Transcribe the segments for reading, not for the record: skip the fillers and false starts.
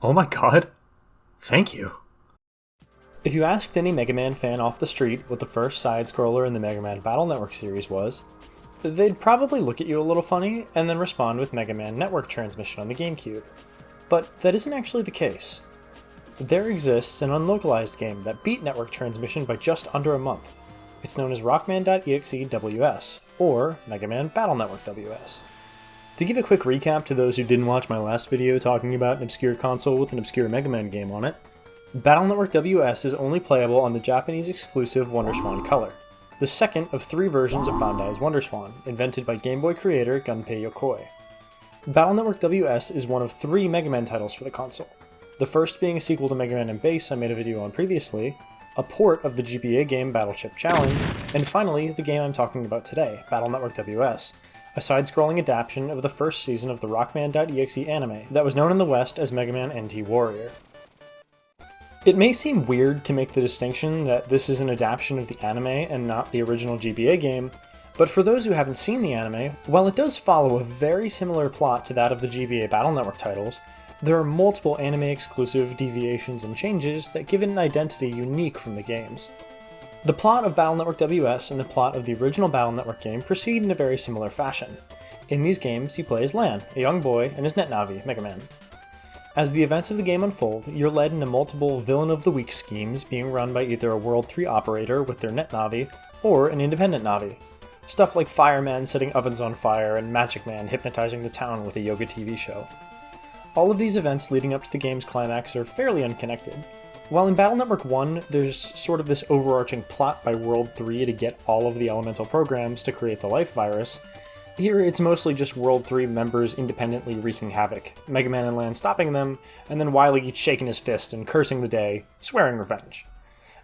Oh my god. Thank you. If you asked any Mega Man fan off the street what the first side-scroller in the Mega Man Battle Network series was, they'd probably look at you a little funny and then respond with Mega Man Network Transmission on the GameCube. But that isn't actually the case. There exists an unlocalized game that beat Network Transmission by just under a month. It's known as RockMan.EXE WS, or Mega Man Battle Network WS. To give a quick recap to those who didn't watch my last video talking about an obscure console with an obscure Mega Man game on it, Battle Network WS is only playable on the Japanese exclusive WonderSwan Color, the second of 3 versions of Bandai's WonderSwan, invented by Game Boy creator Gunpei Yokoi. Battle Network WS is one of 3 Mega Man titles for the console, the first being a sequel to Mega Man.EXE I made a video on previously, a port of the GBA game Battle Chip Challenge, and finally the game I'm talking about today, Battle Network WS, a side-scrolling adaptation of the first season of the RockMan.EXE anime that was known in the West as Mega Man NT Warrior. It may seem weird to make the distinction that this is an adaptation of the anime and not the original GBA game, but for those who haven't seen the anime, while it does follow a very similar plot to that of the GBA Battle Network titles, there are multiple anime-exclusive deviations and changes that give it an identity unique from the games. The plot of Battle Network WS and the plot of the original Battle Network game proceed in a very similar fashion. In these games, you play as Lan, a young boy, and his NetNavi, Mega Man. As the events of the game unfold, you're led into multiple Villain of the Week schemes being run by either a World 3 operator with their NetNavi, or an independent Navi. Stuff like Fireman setting ovens on fire and Magic Man hypnotizing the town with a yoga TV show. All of these events leading up to the game's climax are fairly unconnected. While in Battle Network 1, there's sort of this overarching plot by World 3 to get all of the elemental programs to create the life virus, here it's mostly just World 3 members independently wreaking havoc, Mega Man and Lan stopping them, and then Wily shaking his fist and cursing the day, swearing revenge.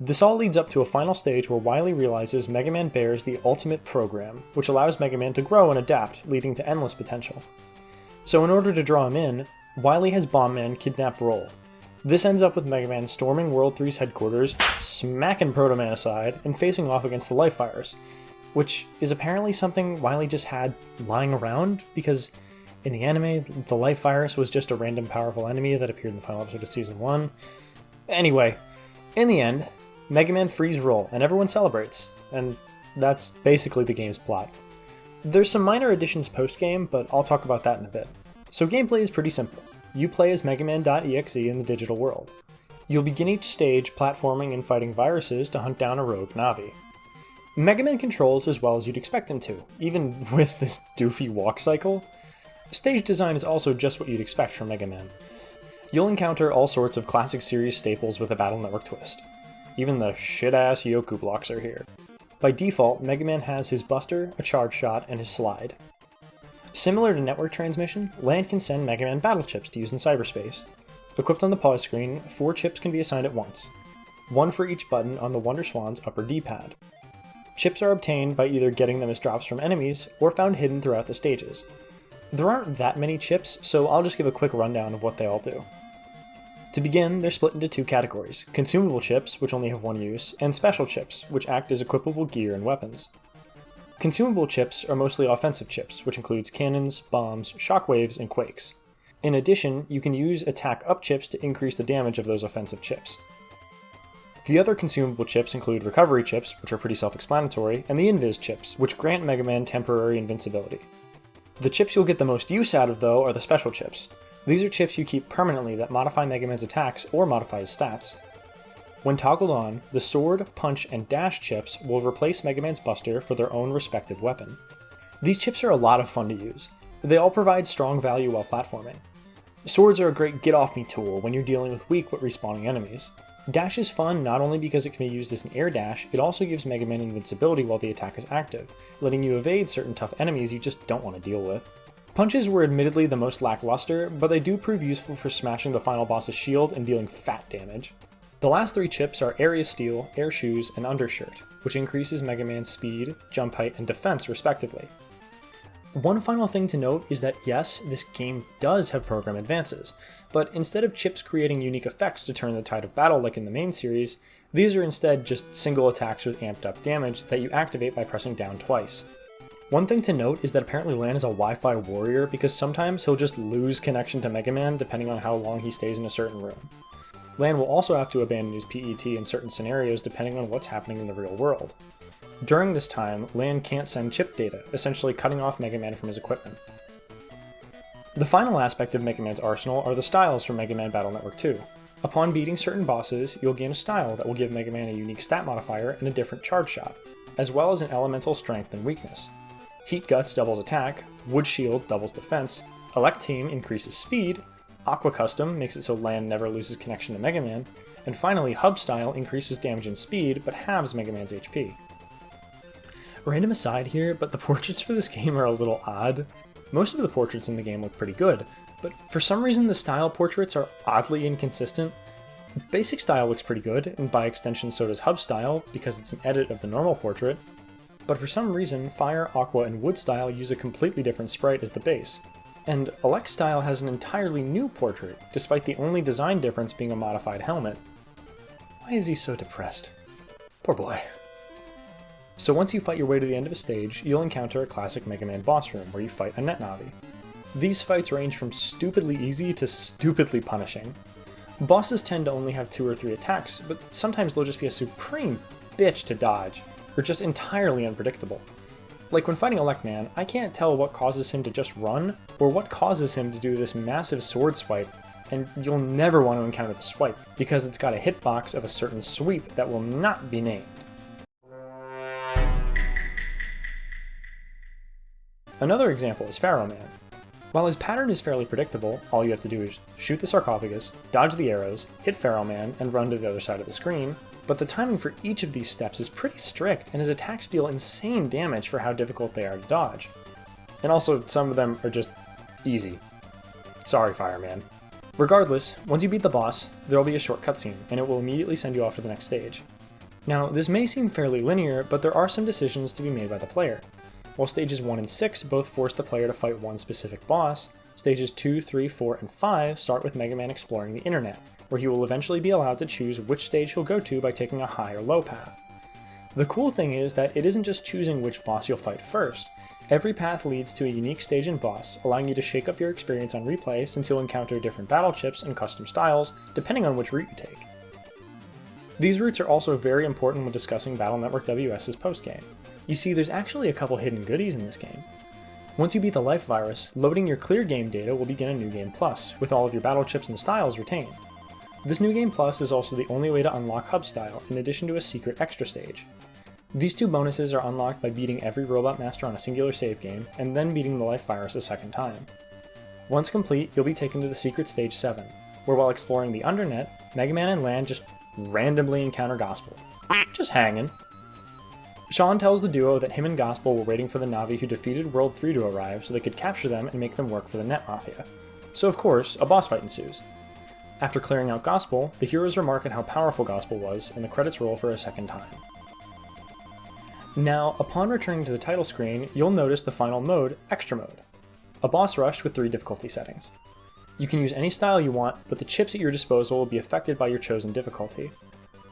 This all leads up to a final stage where Wily realizes Mega Man bears the ultimate program, which allows Mega Man to grow and adapt, leading to endless potential. So in order to draw him in, Wily has Bomb Man kidnap Roll. This ends up with Mega Man storming World 3's headquarters, smacking Proto Man aside, and facing off against the life virus, which is apparently something Wily just had lying around, because in the anime, the life virus was just a random powerful enemy that appeared in the final episode of Season 1. Anyway, in the end, Mega Man frees Roll, and everyone celebrates, and that's basically the game's plot. There's some minor additions post-game, but I'll talk about that in a bit. So gameplay is pretty simple. You play as MegaMan.EXE in the digital world. You'll begin each stage platforming and fighting viruses to hunt down a rogue Navi. Mega Man controls as well as you'd expect him to, even with this doofy walk cycle. Stage design is also just what you'd expect from Mega Man. You'll encounter all sorts of classic series staples with a Battle Network twist. Even the shit-ass Yoku blocks are here. By default, Mega Man has his Buster, a Charge Shot, and his Slide. Similar to Network Transmission, Lan can send Mega Man battle chips to use in cyberspace. Equipped on the pause screen, 4 chips can be assigned at once, 1 for each button on the WonderSwan's upper D-pad. Chips are obtained by either getting them as drops from enemies, or found hidden throughout the stages. There aren't that many chips, so I'll just give a quick rundown of what they all do. To begin, they're split into 2 categories: consumable chips, which only have 1 use, and special chips, which act as equipable gear and weapons. Consumable chips are mostly offensive chips, which includes cannons, bombs, shockwaves, and quakes. In addition, you can use attack up chips to increase the damage of those offensive chips. The other consumable chips include recovery chips, which are pretty self-explanatory, and the invis chips, which grant Mega Man temporary invincibility. The chips you'll get the most use out of, though, are the special chips. These are chips you keep permanently that modify Mega Man's attacks or modify his stats. When toggled on, the Sword, Punch, and Dash chips will replace Mega Man's Buster for their own respective weapon. These chips are a lot of fun to use. They all provide strong value while platforming. Swords are a great get-off-me tool when you're dealing with weak but respawning enemies. Dash is fun not only because it can be used as an air dash, it also gives Mega Man invincibility while the attack is active, letting you evade certain tough enemies you just don't want to deal with. Punches were admittedly the most lackluster, but they do prove useful for smashing the final boss's shield and dealing fat damage. The last 3 chips are Area Steel, Air Shoes, and Undershirt, which increases Mega Man's speed, jump height, and defense respectively. One final thing to note is that yes, this game does have program advances, but instead of chips creating unique effects to turn the tide of battle like in the main series, these are instead just single attacks with amped up damage that you activate by pressing down twice. One thing to note is that apparently Lan is a Wi-Fi warrior because sometimes he'll just lose connection to Mega Man depending on how long he stays in a certain room. Lan will also have to abandon his PET in certain scenarios depending on what's happening in the real world. During this time, Lan can't send chip data, essentially cutting off Mega Man from his equipment. The final aspect of Mega Man's arsenal are the styles from Mega Man Battle Network 2. Upon beating certain bosses, you'll gain a style that will give Mega Man a unique stat modifier and a different charge shot, as well as an elemental strength and weakness. Heat Guts doubles attack, Wood Shield doubles defense, Elect Team increases speed, Aqua Custom makes it so Lan never loses connection to Mega Man, and finally Hub Style increases damage and speed but halves Mega Man's HP. Random aside here, but the portraits for this game are a little odd. Most of the portraits in the game look pretty good, but for some reason the style portraits are oddly inconsistent. Basic style looks pretty good, and by extension so does Hub Style, because it's an edit of the normal portrait, but for some reason Fire, Aqua, and Wood Style use a completely different sprite as the base, and Elect Style has an entirely new portrait, despite the only design difference being a modified helmet. Why is he so depressed? Poor boy. So once you fight your way to the end of a stage, you'll encounter a classic Mega Man boss room where you fight a Net Navi. These fights range from stupidly easy to stupidly punishing. Bosses tend to only have 2 or 3 attacks, but sometimes they'll just be a supreme bitch to dodge, or just entirely unpredictable. Like when fighting Elect Man, I can't tell what causes him to just run, or what causes him to do this massive sword swipe, and you'll never want to encounter the swipe, because it's got a hitbox of a certain sweep that will not be named. Another example is Pharaoh Man. While his pattern is fairly predictable, all you have to do is shoot the sarcophagus, dodge the arrows, hit Pharaoh Man, and run to the other side of the screen, but the timing for each of these steps is pretty strict, and his attacks deal insane damage for how difficult they are to dodge. And also, some of them are just easy. Sorry, Fireman. Regardless, once you beat the boss, there will be a short cutscene, and it will immediately send you off to the next stage. Now, this may seem fairly linear, but there are some decisions to be made by the player. While stages 1 and 6 both force the player to fight one specific boss, stages 2, 3, 4, and 5 start with Mega Man exploring the internet, where he will eventually be allowed to choose which stage he'll go to by taking a high or low path. The cool thing is that it isn't just choosing which boss you'll fight first. Every path leads to a unique stage and boss, allowing you to shake up your experience on replay since you'll encounter different battle chips and custom styles, depending on which route you take. These routes are also very important when discussing Battle Network WS's postgame. You see, there's actually a couple hidden goodies in this game. Once you beat the life virus, loading your clear game data will begin a New Game Plus, with all of your battle chips and styles retained. This New Game Plus is also the only way to unlock Hub Style, in addition to a secret extra stage. These 2 bonuses are unlocked by beating every Robot Master on a singular save game, and then beating the life virus a second time. Once complete, you'll be taken to the secret stage 7, where while exploring the Undernet, Mega Man and Lan just randomly encounter Gospel. Just hanging. Sean tells the duo that him and Gospel were waiting for the Navi who defeated World 3 to arrive so they could capture them and make them work for the Net Mafia. So of course, a boss fight ensues. After clearing out Gospel, the heroes remark at how powerful Gospel was, and the credits roll for a second time. Now, upon returning to the title screen, you'll notice the final mode, Extra Mode, a boss rush with 3 difficulty settings. You can use any style you want, but the chips at your disposal will be affected by your chosen difficulty.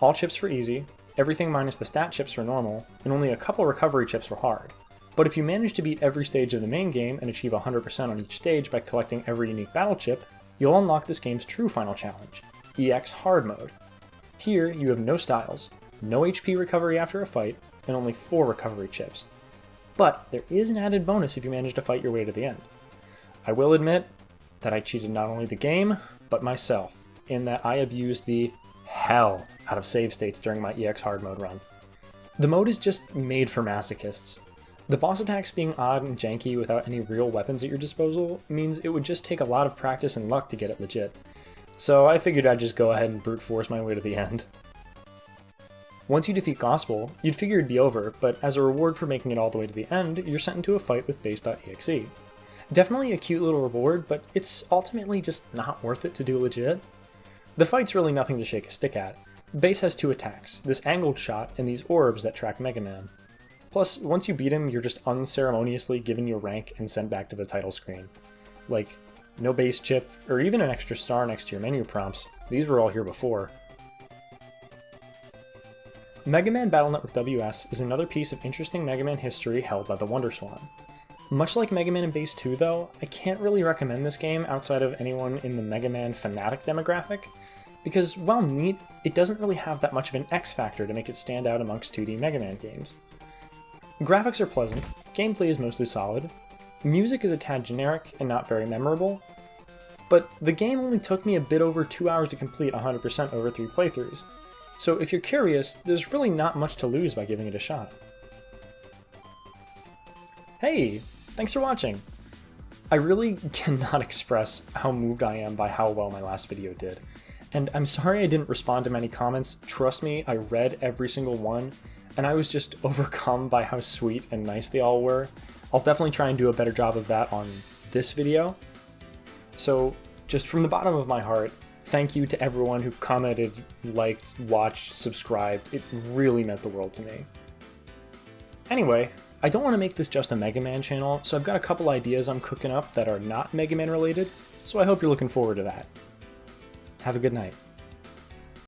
All chips for easy, everything minus the stat chips for normal, and only a couple recovery chips for hard. But if you manage to beat every stage of the main game and achieve 100% on each stage by collecting every unique battle chip, you'll unlock this game's true final challenge, EX Hard Mode. Here, you have no styles, no HP recovery after a fight, and only 4 recovery chips. But there is an added bonus if you manage to fight your way to the end. I will admit that I cheated not only the game, but myself, in that I abused the hell out of save states during my EX Hard Mode run. The mode is just made for masochists. The boss attacks being odd and janky without any real weapons at your disposal means it would just take a lot of practice and luck to get it legit. So I figured I'd just go ahead and brute force my way to the end. Once you defeat Gospel, you'd figure it'd be over, but as a reward for making it all the way to the end, you're sent into a fight with Base.exe. Definitely a cute little reward, but it's ultimately just not worth it to do legit. The fight's really nothing to shake a stick at. Base has 2 attacks, this angled shot and these orbs that track Mega Man. Plus, once you beat him, you're just unceremoniously given your rank and sent back to the title screen. Like, no base chip, or even an extra star next to your menu prompts. These were all here before. Mega Man Battle Network WS is another piece of interesting Mega Man history held by the WonderSwan. Much like Mega Man and Base 2 though, I can't really recommend this game outside of anyone in the Mega Man fanatic demographic, because while neat, it doesn't really have that much of an X factor to make it stand out amongst 2D Mega Man games. Graphics are pleasant, gameplay is mostly solid, music is a tad generic and not very memorable, but the game only took me a bit over 2 hours to complete 100% over 3 playthroughs, so if you're curious, there's really not much to lose by giving it a shot. Hey, thanks for watching! I really cannot express how moved I am by how well my last video did, and I'm sorry I didn't respond to many comments. Trust me, I read every single one, and I was just overcome by how sweet and nice they all were. I'll definitely try and do a better job of that on this video. So, just from the bottom of my heart, thank you to everyone who commented, liked, watched, subscribed. It really meant the world to me. Anyway, I don't want to make this just a Mega Man channel, so I've got a couple ideas I'm cooking up that are not Mega Man related, so I hope you're looking forward to that. Have a good night.